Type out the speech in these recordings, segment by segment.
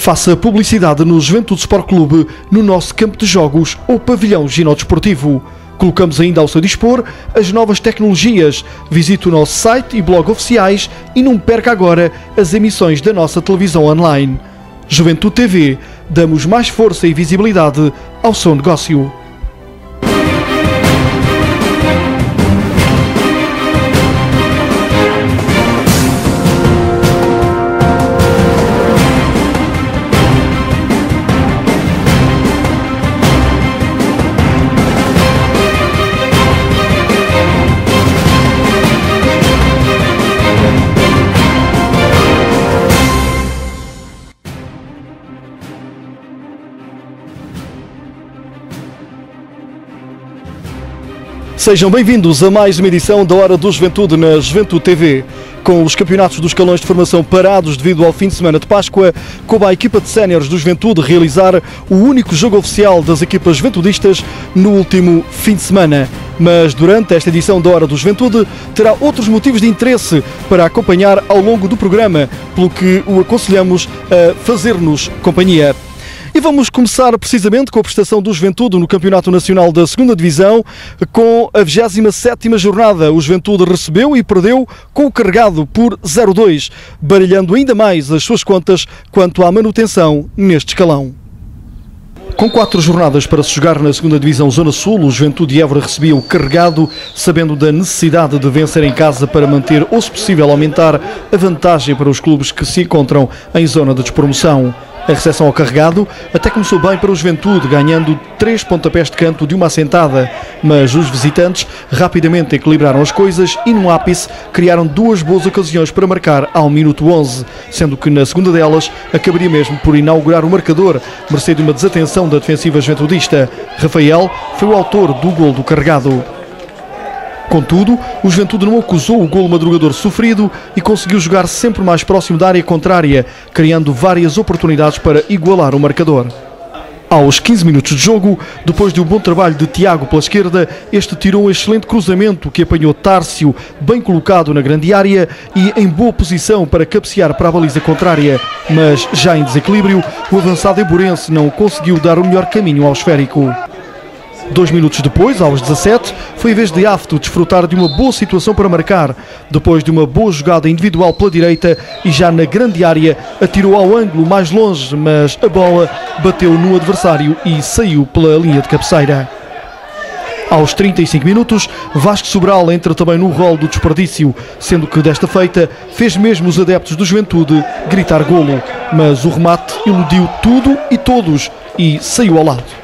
Faça publicidade no Juventude Sport Clube, no nosso campo de jogos ou pavilhão ginodisportivo. Colocamos ainda ao seu dispor as novas tecnologias. Visite o nosso site e blog oficiais e não perca agora as emissões da nossa televisão online. Juventude TV, damos mais força e visibilidade ao seu negócio. Sejam bem-vindos a mais uma edição da Hora do Juventude na Juventude TV. Com os campeonatos dos escalões de formação parados devido ao fim de semana de Páscoa, coube à equipa de séniores do Juventude realizar o único jogo oficial das equipas juventudistas no último fim de semana. Mas durante esta edição da Hora do Juventude terá outros motivos de interesse para acompanhar ao longo do programa, pelo que o aconselhamos a fazer-nos companhia. E vamos começar precisamente com a prestação do Juventude no Campeonato Nacional da 2ª Divisão, com a 27ª jornada. O Juventude recebeu e perdeu com o Carregado por 0-2, baralhando ainda mais as suas contas quanto à manutenção neste escalão. Com 4 jornadas para se jogar na 2ª Divisão Zona Sul, o Juventude de Évora recebia o Carregado, sabendo da necessidade de vencer em casa para manter, ou se possível aumentar, a vantagem para os clubes que se encontram em zona de despromoção. A recepção ao Carregado até começou bem para o Juventude, ganhando 3 pontapés de canto de uma assentada, mas os visitantes rapidamente equilibraram as coisas e no ápice criaram 2 boas ocasiões para marcar ao minuto 11, sendo que na segunda delas acabaria mesmo por inaugurar o marcador, mercê de uma desatenção da defensiva juventudista. Rafael foi o autor do gol do Carregado. Contudo, o Juventude não acusou o golo madrugador sofrido e conseguiu jogar sempre mais próximo da área contrária, criando várias oportunidades para igualar o marcador. Aos 15 minutos de jogo, depois de um bom trabalho de Tiago pela esquerda, este tirou um excelente cruzamento que apanhou Tárcio, bem colocado na grande área e em boa posição para cabecear para a baliza contrária, mas já em desequilíbrio, o avançado eburense não conseguiu dar o melhor caminho ao esférico. 2 minutos depois, aos 17, foi a vez de Afto desfrutar de uma boa situação para marcar, depois de uma boa jogada individual pela direita e já na grande área atirou ao ângulo mais longe, mas a bola bateu no adversário e saiu pela linha de cabeceira. Aos 35 minutos, Vasco Sobral entra também no rol do desperdício, sendo que desta feita fez mesmo os adeptos do Juventude gritar golo, mas o remate iludiu tudo e todos e saiu ao lado.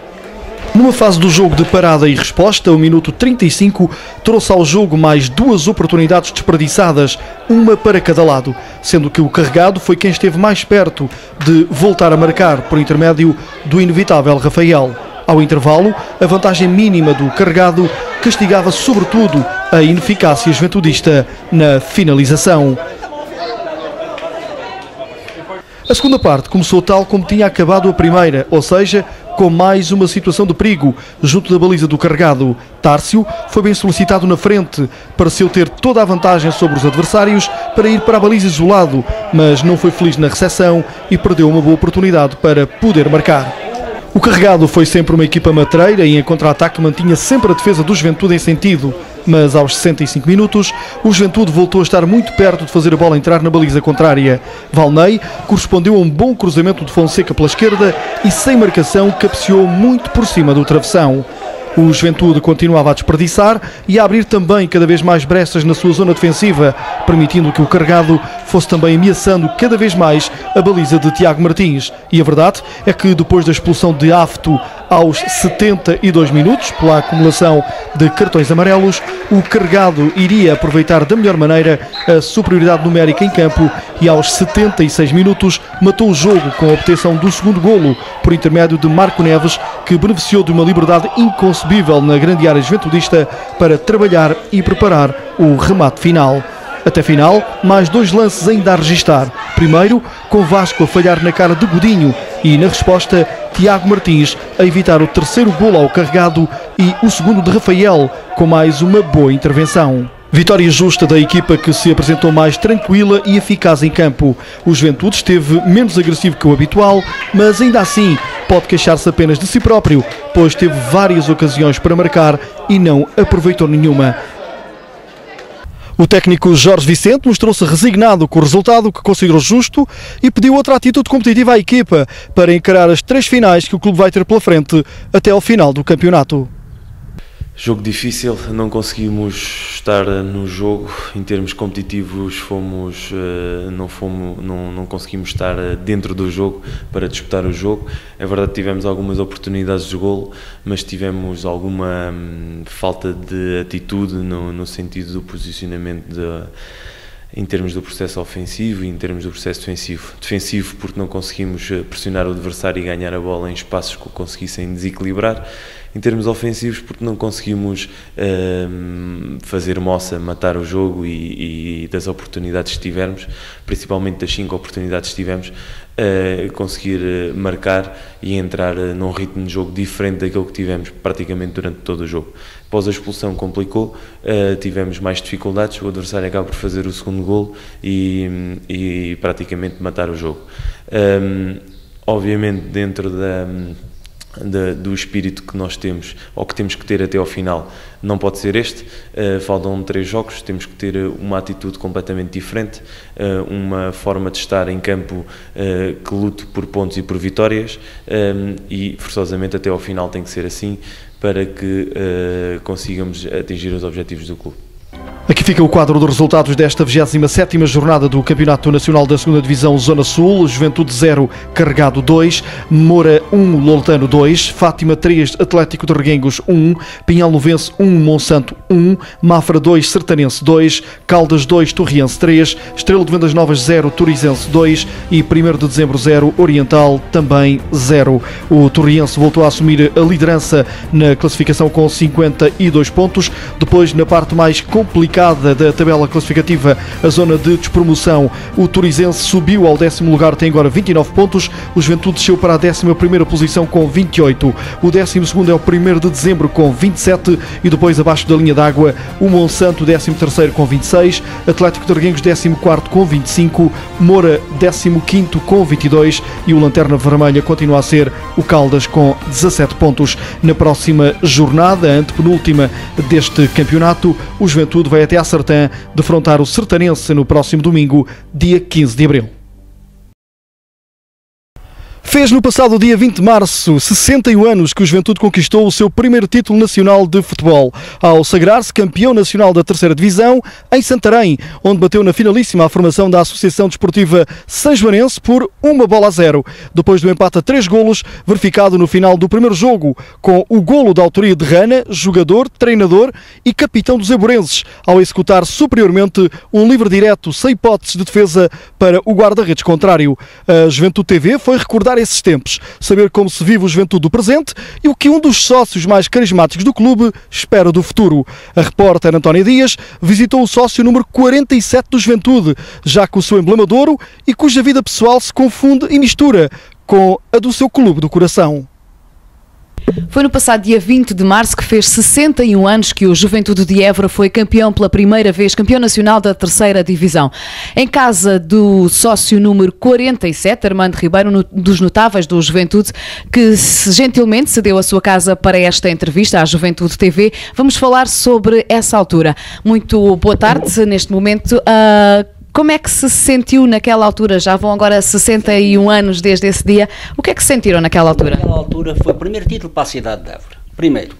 Numa fase do jogo de parada e resposta, o minuto 35 trouxe ao jogo mais 2 oportunidades desperdiçadas, uma para cada lado, sendo que o Carregado foi quem esteve mais perto de voltar a marcar por intermédio do inevitável Rafael. Ao intervalo, a vantagem mínima do Carregado castigava sobretudo a ineficácia juventudista na finalização. A segunda parte começou tal como tinha acabado a primeira, ou seja, com mais uma situação de perigo junto da baliza do Carregado. Tárcio foi bem solicitado na frente, pareceu ter toda a vantagem sobre os adversários para ir para a baliza isolado, mas não foi feliz na recepção e perdeu uma boa oportunidade para poder marcar. O Carregado foi sempre uma equipa matreira e em contra-ataque mantinha sempre a defesa do Juventude em sentido, mas aos 65 minutos o Juventude voltou a estar muito perto de fazer a bola entrar na baliza contrária. Valnei correspondeu a um bom cruzamento de Fonseca pela esquerda e sem marcação cabeceou muito por cima do travessão. O Juventude continuava a desperdiçar e a abrir também cada vez mais brechas na sua zona defensiva, permitindo que o Carregado fosse também ameaçando cada vez mais a baliza de Tiago Martins. E a verdade é que depois da expulsão de Afto aos 72 minutos, pela acumulação de cartões amarelos, o Carregado iria aproveitar da melhor maneira a superioridade numérica em campo e aos 76 minutos matou o jogo com a obtenção do segundo golo por intermédio de Marco Neves, que beneficiou de uma liberdade inconcebível na grande área juventudista para trabalhar e preparar o remate final. Até final, mais 2 lances ainda a registar. Primeiro, com Vasco a falhar na cara de Godinho e, na resposta, Tiago Martins a evitar o terceiro golo ao Carregado e o segundo de Rafael, com mais uma boa intervenção. Vitória justa da equipa que se apresentou mais tranquila e eficaz em campo. O Juventude esteve menos agressivo que o habitual, mas ainda assim pode queixar-se apenas de si próprio, pois teve várias ocasiões para marcar e não aproveitou nenhuma. O técnico Jorge Vicente mostrou-se resignado com o resultado, que considerou justo, e pediu outra atitude competitiva à equipa para encarar as 3 finais que o clube vai ter pela frente até ao final do campeonato. Jogo difícil, não conseguimos estar no jogo, em termos competitivos não conseguimos estar dentro do jogo para disputar o jogo. É verdade que tivemos algumas oportunidades de golo, mas tivemos alguma falta de atitude no sentido do posicionamento em termos do processo ofensivo e em termos do processo defensivo. Defensivo porque não conseguimos pressionar o adversário e ganhar a bola em espaços que o conseguissem desequilibrar. Em termos ofensivos porque não conseguimos fazer moça, matar o jogo e das oportunidades que tivemos, principalmente das 5 oportunidades que tivemos, conseguir marcar e entrar num ritmo de jogo diferente daquele que tivemos praticamente durante todo o jogo. Após a expulsão complicou, tivemos mais dificuldades, o adversário acaba por fazer o segundo golo e praticamente matar o jogo. Obviamente dentro do espírito que nós temos, ou que temos que ter até ao final, não pode ser este. Faltam 3 jogos, temos que ter uma atitude completamente diferente, uma forma de estar em campo que lute por pontos e por vitórias, e forçosamente até ao final tem que ser assim para que consigamos atingir os objetivos do clube. Aqui fica o quadro dos resultados desta 27ª jornada do Campeonato Nacional da 2ª Divisão Zona Sul. Juventude 0, Carregado 2, Moura 1, Loletano 2, Fátima 3, Atlético de Reguengos 1, Pinhal Novense 1, Monsanto 1, Mafra 2, Sertanense 2, Caldas 2, Torriense 3, Estrela de Vendas Novas 0, Turizense 2 e 1º de Dezembro 0, Oriental também 0. O Torriense voltou a assumir a liderança na classificação com 52 pontos. Depois, na parte mais complicada da tabela classificativa, a zona de despromoção, o Turizense subiu ao 10º lugar, tem agora 29 pontos. O Juventude desceu para a 11ª posição com 28. O 12º é o 1º de Dezembro com 27 e depois abaixo da linha d'água o Monsanto 13º com 26, Atlético de Reguengos 14º com 25, Moura 15º com 22 e o Lanterna Vermelha continua a ser o Caldas com 17 pontos. Na próxima jornada, a antepenúltima deste campeonato, o Juventude vai até à Sertã defrontar o Sertanense no próximo domingo, dia 15 de abril. Fez no passado dia 20 de março 61 anos que o Juventude conquistou o seu primeiro título nacional de futebol, ao sagrar-se campeão nacional da 3ª Divisão em Santarém, onde bateu na finalíssima a formação da Associação Desportiva Sanjoanense por 1-0, depois do empate a 3 golos, verificado no final do primeiro jogo, com o golo da autoria de Rana, jogador, treinador e capitão dos Eborenses, ao executar superiormente um livre direto sem hipóteses de defesa para o guarda-redes contrário. A Juventude TV foi recordar esses tempos, saber como se vive o Juventude do presente e o que um dos sócios mais carismáticos do clube espera do futuro. A repórter Antónia Dias visitou o sócio número 47 do Juventude, já com o seu emblema de ouro e cuja vida pessoal se confunde e mistura com a do seu clube do coração. Foi no passado dia 20 de março que fez 61 anos que o Juventude de Évora foi campeão pela primeira vez, campeão nacional da 3ª Divisão. Em casa do sócio número 47, Armando Ribeiro, dos notáveis do Juventude, que gentilmente cedeu a sua casa para esta entrevista à Juventude TV. Vamos falar sobre essa altura. Muito boa tarde, neste momento. Como é que se sentiu naquela altura? Já vão agora 61 anos desde esse dia. O que é que se sentiram naquela altura? Naquela altura foi o primeiro título para a cidade de Évora, primeiro.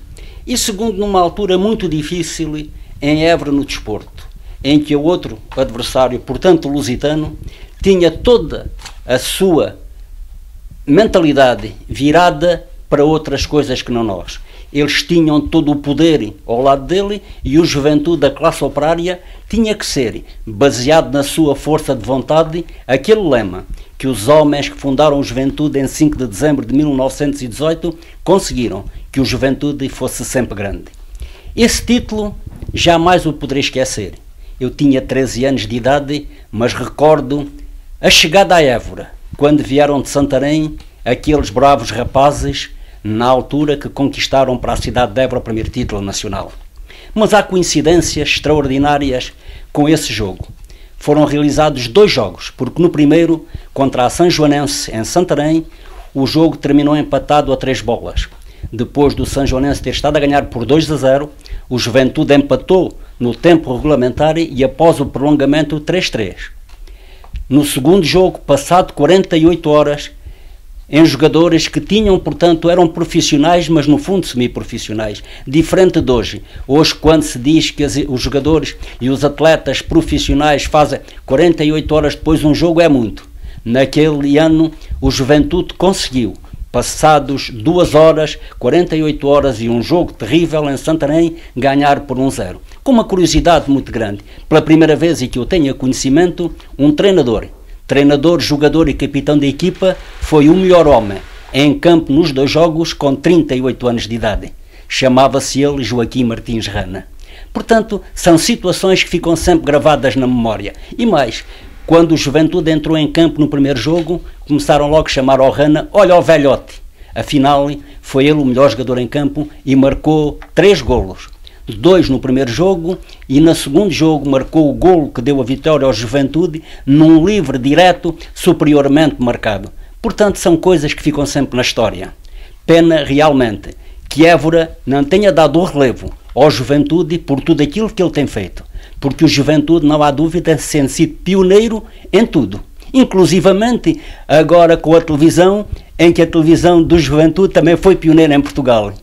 E segundo, numa altura muito difícil em Évora no desporto, em que o outro adversário, portanto o lusitano, tinha toda a sua mentalidade virada para outras coisas que não nós. Eles tinham todo o poder ao lado dele e o Juventude da classe operária tinha que ser, baseado na sua força de vontade, aquele lema que os homens que fundaram o Juventude em 5 de dezembro de 1918 conseguiram, que o Juventude fosse sempre grande. Esse título jamais o poderei esquecer. Eu tinha 13 anos de idade, mas recordo a chegada a Évora, quando vieram de Santarém aqueles bravos rapazes na altura que conquistaram para a cidade de Évora o primeiro título nacional. Mas há coincidências extraordinárias com esse jogo. Foram realizados 2 jogos, porque no primeiro, contra a Sanjoanense em Santarém, o jogo terminou empatado a 3 bolas. Depois do Sanjoanense ter estado a ganhar por 2-0, o Juventude empatou no tempo regulamentar e após o prolongamento 3-3. No segundo jogo, passado 48 horas, em jogadores que tinham, portanto, eram profissionais, mas no fundo semi-profissionais, diferente de hoje. Hoje, quando se diz que os jogadores e os atletas profissionais fazem 48 horas depois um jogo, é muito. Naquele ano, o Juventude conseguiu, passados 2 horas, 48 horas e um jogo terrível em Santarém, ganhar por 1-0. Com uma curiosidade muito grande, pela primeira vez em que eu tenha conhecimento, um treinador, jogador e capitão da equipa, foi o melhor homem em campo nos 2 jogos com 38 anos de idade. Chamava-se ele Joaquim Martins Rana. Portanto, são situações que ficam sempre gravadas na memória. E mais, quando o Juventude entrou em campo no primeiro jogo, começaram logo a chamar ao Rana, olha o velhote. Afinal, foi ele o melhor jogador em campo e marcou 3 golos. 2 no primeiro jogo e no segundo jogo marcou o golo que deu a vitória ao Juventude num livre direto superiormente marcado. Portanto, são coisas que ficam sempre na história. Pena realmente que Évora não tenha dado o relevo ao Juventude por tudo aquilo que ele tem feito, porque o Juventude, não há dúvida, tem sido pioneiro em tudo, inclusivamente agora com a televisão, em que a televisão do Juventude também foi pioneira em Portugal.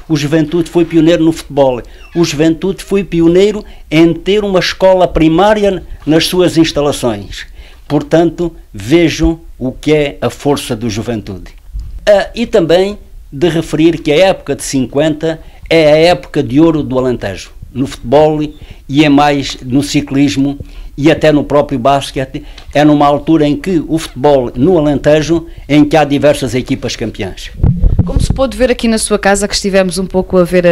O Juventude foi pioneiro no futebol. O Juventude foi pioneiro em ter uma escola primária nas suas instalações. Portanto, vejam o que é a força do Juventude. E também de referir que a época de 50 é a época de ouro do Alentejo, no futebol e é mais no ciclismo e até no próprio basquete. É numa altura em que o futebol no Alentejo, em que há diversas equipas campeãs. Como se pôde ver aqui na sua casa, que estivemos um pouco a ver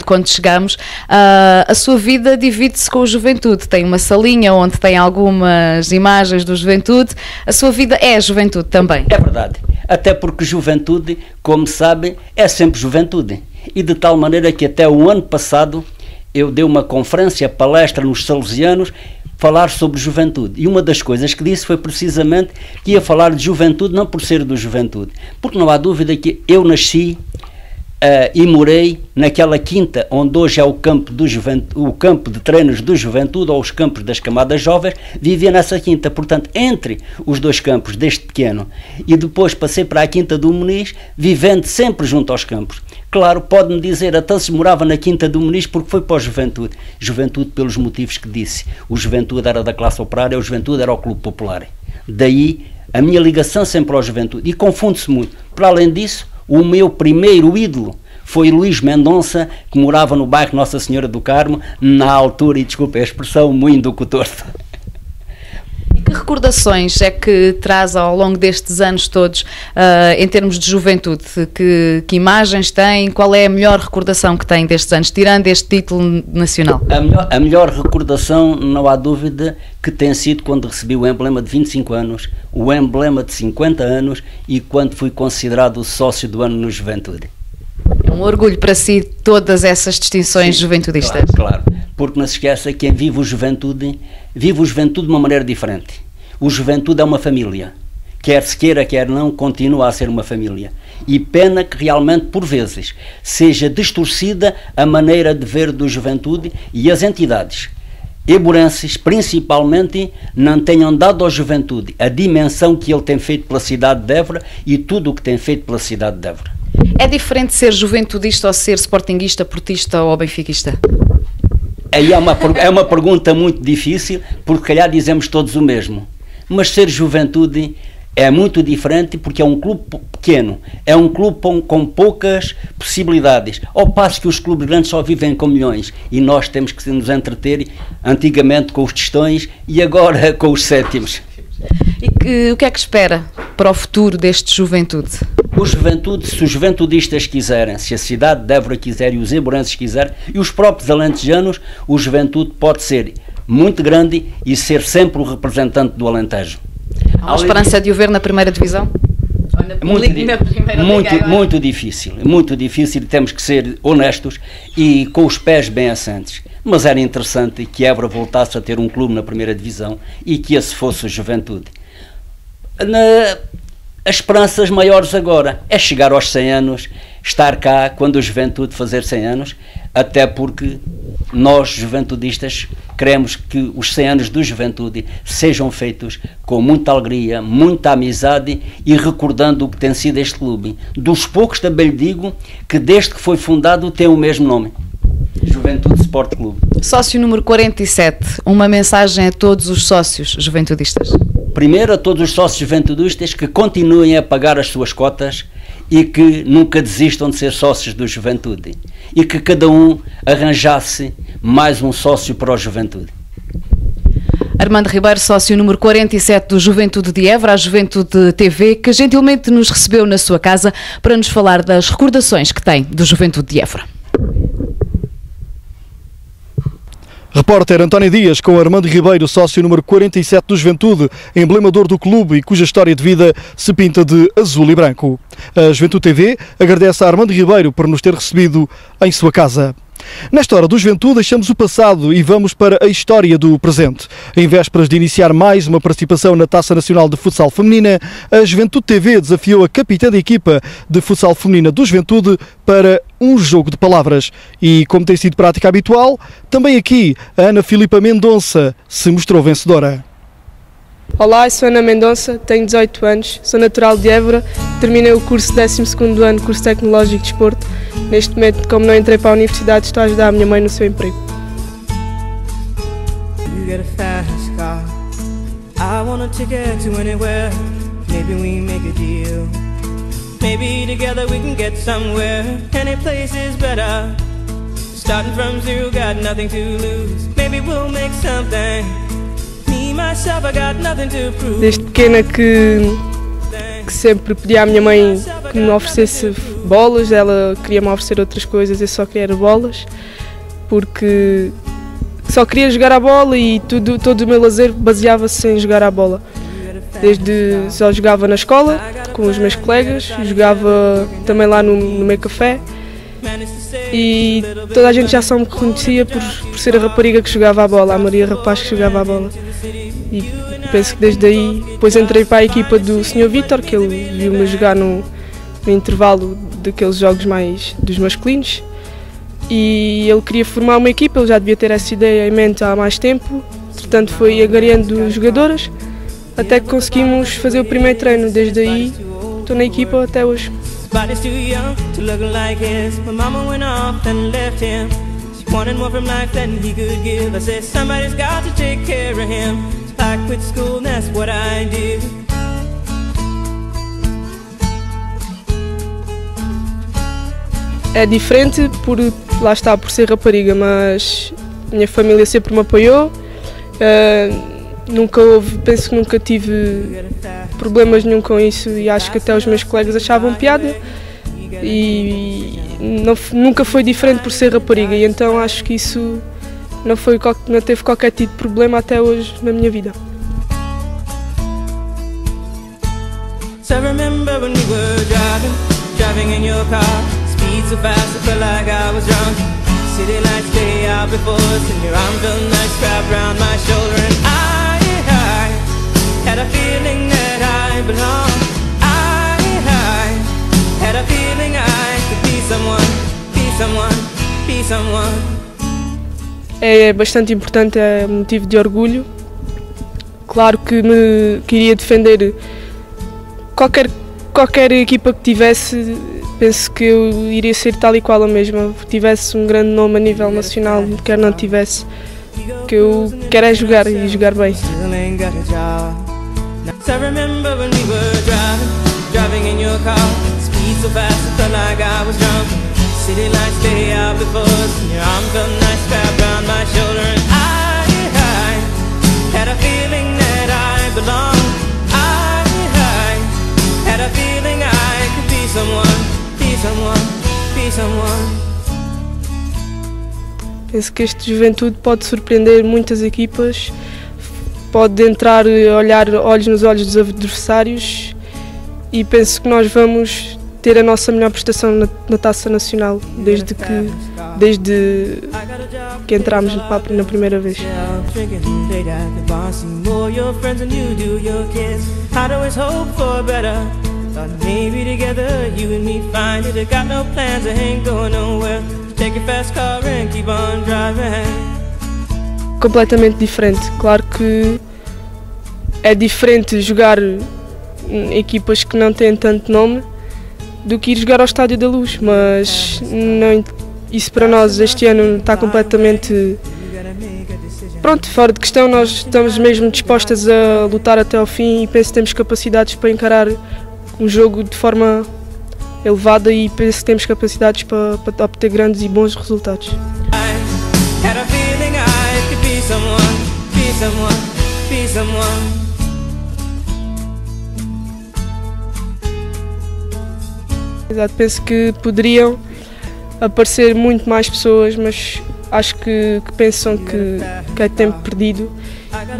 quando chegámos, a sua vida divide-se com o Juventude. Tem uma salinha onde tem algumas imagens do Juventude. A sua vida é a Juventude também. É verdade. Até porque Juventude, como sabem, é sempre Juventude. E de tal maneira que até o ano passado eu dei uma conferência, palestra nos Salesianos, falar sobre Juventude. E uma das coisas que disse foi precisamente que ia falar de Juventude, não por ser do Juventude, porque não há dúvida que eu nasci e morei naquela quinta onde hoje é o campo de treinos do Juventude, ou os campos das camadas jovens. Vivia nessa quinta, portanto, entre os 2 campos, desde pequeno, e depois passei para a quinta do Muniz, vivendo sempre junto aos campos. Claro, pode-me dizer, até se morava na quinta do Muniz porque foi para o Juventude. Juventude pelos motivos que disse. O Juventude era da classe operária, o Juventude era o Clube Popular. Daí a minha ligação sempre ao Juventude. E confunde-se muito. Para além disso, o meu primeiro ídolo foi Luís Mendonça, que morava no bairro Nossa Senhora do Carmo, na altura, e desculpe a expressão, Moinho do Cotorto. E que recordações é que traz ao longo destes anos todos, em termos de Juventude? Que imagens tem? Qual é a melhor recordação que tem destes anos, tirando este título nacional? A melhor recordação, não há dúvida, que tem sido quando recebi o emblema de 25 anos, o emblema de 50 anos e quando fui considerado o sócio do ano no Juventude. É um orgulho para si todas essas distinções juventudistas. Claro, porque não se esqueça que quem vive o Juventude de uma maneira diferente. O Juventude é uma família. Quer se queira, quer não, continua a ser uma família. E pena que realmente, por vezes, seja distorcida a maneira de ver do Juventude e as entidades eburenses, principalmente, não tenham dado ao Juventude a dimensão que ele tem feito pela cidade de Évora e tudo o que tem feito pela cidade de Évora. É diferente ser juventudista ou ser sportinguista, portista ou benfiquista? Aí é uma pergunta muito difícil, porque calhar dizemos todos o mesmo. Mas ser Juventude é muito diferente, porque é um clube pequeno, é um clube com poucas possibilidades, ao passo que os clubes grandes só vivem com milhões, e nós temos que nos entreter antigamente com os tostões e agora com os sétimos. E o que é que espera para o futuro deste Juventude? O Juventude, se os juventudistas quiserem, se a cidade de Évora quiser e os eburenses quiserem, e os próprios alentejanos, o Juventude pode ser muito grande e ser sempre o representante do Alentejo. Há uma esperança de o ver na primeira divisão? Ou muito difícil, temos que ser honestos e com os pés bem assentos. Mas era interessante que Évora voltasse a ter um clube na primeira divisão e que esse fosse o Juventude. As esperanças maiores agora é chegar aos 100 anos, estar cá quando o Juventude fazer 100 anos, até porque nós, juventudistas, queremos que os 100 anos do Juventude sejam feitos com muita alegria, muita amizade e recordando o que tem sido este clube. Dos poucos também lhe digo que desde que foi fundado tem o mesmo nome, Juventude Sport Clube. Sócio número 47, uma mensagem a todos os sócios juventudistas. Primeiro a todos os sócios juventudistas que continuem a pagar as suas cotas e que nunca desistam de ser sócios do Juventude e que cada um arranjasse mais um sócio para o Juventude. Armando Ribeiro, sócio número 47 do Juventude de Évora, a Juventude TV, que gentilmente nos recebeu na sua casa para nos falar das recordações que tem do Juventude de Évora. Repórter António Dias com Armando Ribeiro, sócio número 47 do Juventude, emblemador do clube e cuja história de vida se pinta de azul e branco. A Juventude TV agradece a Armando Ribeiro por nos ter recebido em sua casa. Nesta hora do Juventude deixamos o passado e vamos para a história do presente. Em vésperas de iniciar mais uma participação na Taça Nacional de Futsal Feminina, a Juventude TV desafiou a capitã da equipa de futsal feminina do Juventude para um jogo de palavras. E, como tem sido prática habitual, também aqui a Ana Filipa Mendonça se mostrou vencedora. Olá, eu sou Ana Mendonça, tenho 18 anos, sou natural de Évora, terminei o curso 12º ano, curso tecnológico de desporto. Neste momento, como não entrei para a universidade, estou a ajudar a minha mãe no seu emprego. Desde pequena que sempre pedi à minha mãe que me oferecesse bolas, ela queria-me oferecer outras coisas, eu só queria bolas, porque só queria jogar a bola e todo o meu lazer baseava-se em jogar a bola. Só jogava na escola, com os meus colegas, jogava também lá no meu café e toda a gente já só me reconhecia por ser a rapariga que jogava a bola, a Maria Rapaz que jogava a bola. E penso que desde aí, depois entrei para a equipa do Sr. Vítor, que ele viu-me jogar no intervalo daqueles jogos mais dos masculinos, e ele queria formar uma equipa, ele já devia ter essa ideia em mente há mais tempo, portanto foi agariando jogadoras, até que conseguimos fazer o primeiro treino. Desde aí estou na equipa até hoje. É diferente lá está, por ser rapariga, mas a minha família sempre me apoiou. Penso que nunca tive problemas nenhum com isso e acho que até os meus colegas achavam piada e nunca foi diferente por ser rapariga, e então acho que isso não teve qualquer tipo de problema até hoje na minha vida. So remember when we were driving in your car, speed so fast I felt like I was drunk. City lights day out before us and your arm felt nice wrapped around my shoulder, and I had a feeling that I belonged. I had a feeling I could be someone. É bastante importante, é motivo de orgulho. Claro que iria defender qualquer equipa que tivesse. Penso que eu iria ser tal e qual a mesma, tivesse um grande nome a nível nacional, quer não tivesse. O que eu quero é jogar e jogar bem. So remember when we were driving in your car, speed so fast I felt like I was drunk. City lights day out before us, and your arm felt nice wrapped around my shoulder, and I had a feeling that I belonged. I had a feeling I could be someone. Penso que este Juventude pode surpreender muitas equipas, pode entrar, olhar olhos nos olhos dos adversários e penso que nós vamos ter a nossa melhor prestação na Taça Nacional desde que entramos na primeira vez. Completamente diferente. Claro que é diferente jogar em equipas que não têm tanto nome do que ir jogar ao Estádio da Luz, mas não, isso para nós este ano está completamente fora de questão. Nós estamos mesmo dispostas a lutar até ao fim e penso que temos capacidades para encarar um jogo de forma elevada e penso que temos capacidades para obter grandes e bons resultados. Exato, penso que poderiam aparecer muito mais pessoas, mas acho que pensam que é tempo perdido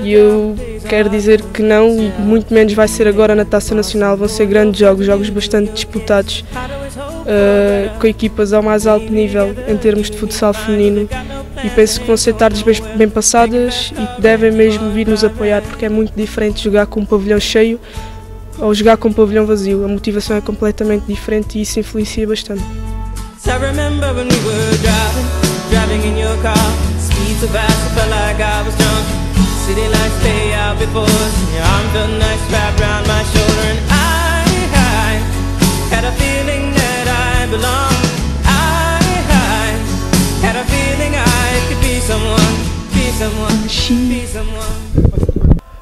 e eu quero dizer que não, e muito menos vai ser agora na Taça Nacional. Vão ser grandes jogos bastante disputados, com equipas ao mais alto nível em termos de futsal feminino, e penso que vão ser tardes bem passadas e que devem mesmo vir nos apoiar, porque é muito diferente jogar com um pavilhão cheio ou jogar com um pavilhão vazio. A motivação é completamente diferente e isso influencia bastante.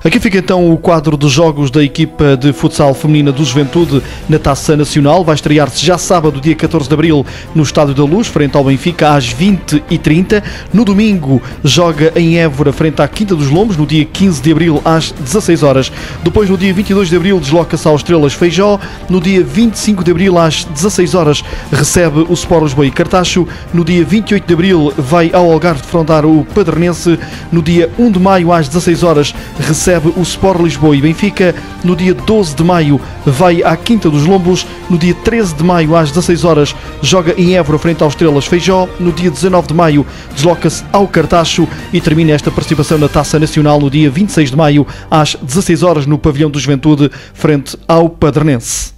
Aqui fica então o quadro dos jogos da equipa de futsal feminina do Juventude na Taça Nacional. Vai estrear-se já sábado, dia 14 de abril, no Estádio da Luz, frente ao Benfica, às 20h30. No domingo, joga em Évora, frente à Quinta dos Lombos, no dia 15 de abril, às 16 horas. Depois, no dia 22 de abril, desloca-se ao Estrelas Feijó. No dia 25 de abril, às 16 horas, recebe o Sport Lisboa e Cartacho. No dia 28 de abril, vai ao Algarve defrontar o Padernense. No dia 1 de maio, às 16 horas, recebe o Sport Lisboa e Benfica. No dia 12 de maio vai à Quinta dos Lombos. No dia 13 de maio às 16 horas joga em Évora frente aos Estrelas Feijó. No dia 19 de maio desloca-se ao Cartacho e termina esta participação na Taça Nacional no dia 26 de maio às 16 horas no Pavilhão do Juventude frente ao Padernense.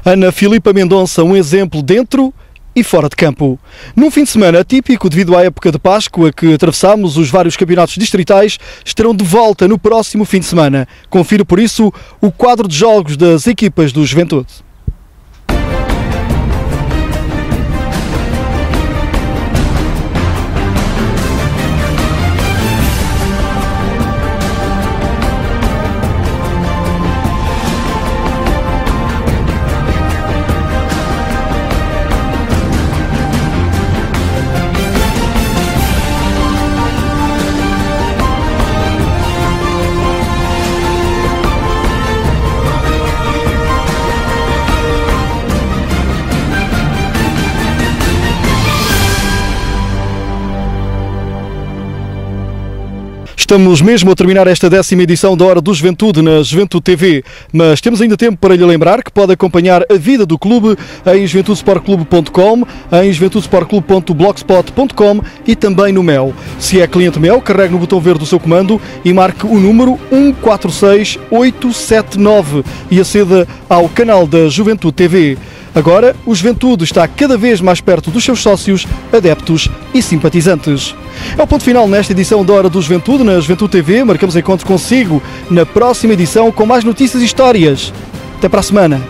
Ana Filipa Mendonça, um exemplo dentro e fora de campo. Num fim de semana atípico devido à época de Páscoa que atravessamos, os vários campeonatos distritais estarão de volta no próximo fim de semana. Confira por isso o quadro de jogos das equipas do Juventude. Estamos mesmo a terminar esta 10ª edição da Hora do Juventude na Juventude TV, mas temos ainda tempo para lhe lembrar que pode acompanhar a vida do clube em juventudesportclube.com, em juventudesportclube.blogspot.com e também no Mel. Se é cliente Mel, carregue no botão verde do seu comando e marque o número 146879 e aceda ao canal da Juventude TV. Agora, o Juventude está cada vez mais perto dos seus sócios, adeptos e simpatizantes. É o ponto final nesta edição da Hora do Juventude na Juventude TV. Marcamos encontro consigo na próxima edição com mais notícias e histórias. Até para a semana.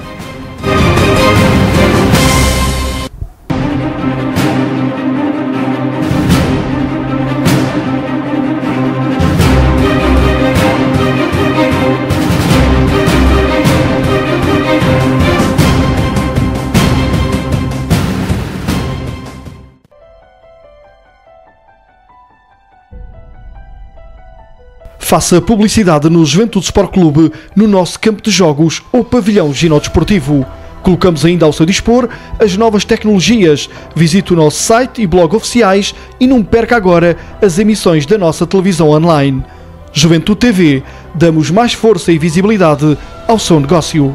Faça publicidade no Juventude Sport Clube, no nosso campo de jogos ou pavilhão ginodesportivo. Colocamos ainda ao seu dispor as novas tecnologias. Visite o nosso site e blog oficiais e não perca agora as emissões da nossa televisão online. Juventude TV, damos mais força e visibilidade ao seu negócio.